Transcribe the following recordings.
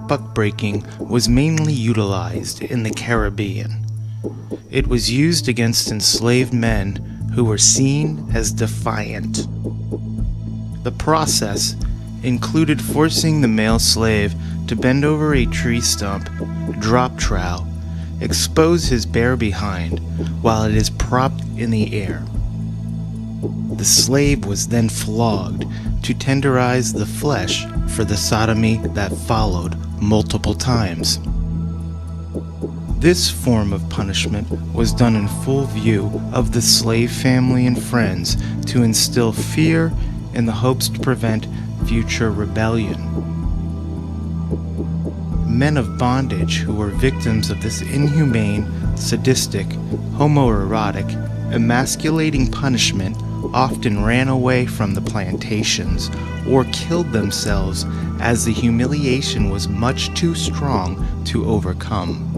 buck-breaking was mainly utilized in the Caribbean. It was used against enslaved men who were seen as defiant. The process included forcing the male slave to bend over a tree stump, drop trowel, expose his bare behind while it is propped in the air. The slave was then flogged to tenderize the flesh for the sodomy that followed multiple times. This form of punishment was done in full view of the slave family and friends to instill fear in the hopes to prevent future rebellion. Men of bondage who were victims of this inhumane, sadistic, homoerotic, emasculating punishment often ran away from the plantations or killed themselves as the humiliation was much too strong to overcome.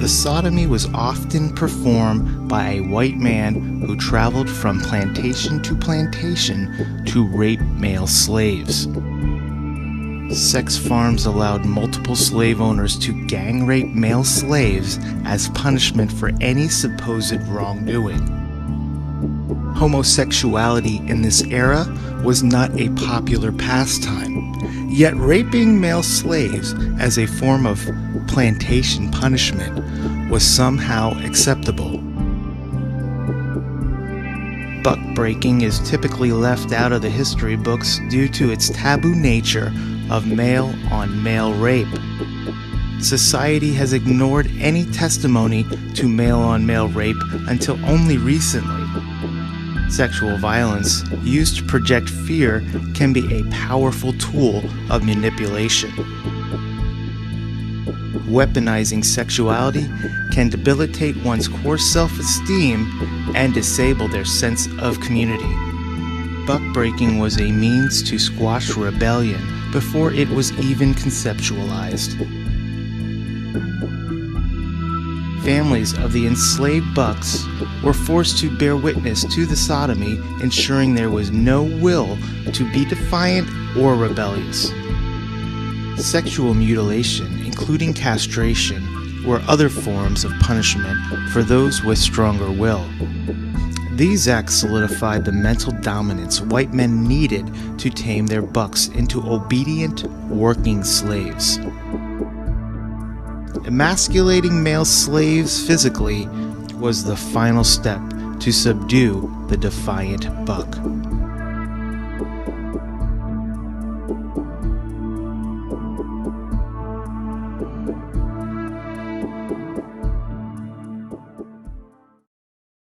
The sodomy was often performed by a white man who traveled from plantation to rape male slaves. Sex farms allowed multiple slave owners to gang rape male slaves as punishment for any supposed wrongdoing. Homosexuality in this era was not a popular pastime, yet raping male slaves as a form of plantation punishment was somehow acceptable. Buck-breaking is typically left out of the history books due to its taboo nature of male-on-male rape. Society has ignored any testimony to male-on-male rape until only recently. Sexual violence used to project fear can be a powerful tool of manipulation. Weaponizing sexuality can debilitate one's core self-esteem and disable their sense of community. Buck-breaking was a means to squash rebellion before it was even conceptualized. Families of the enslaved bucks were forced to bear witness to the sodomy, ensuring there was no will to be defiant or rebellious. Sexual mutilation, including castration, were other forms of punishment for those with stronger will. These acts solidified the mental dominance white men needed to tame their bucks into obedient, working slaves. Emasculating male slaves physically was the final step to subdue the defiant buck.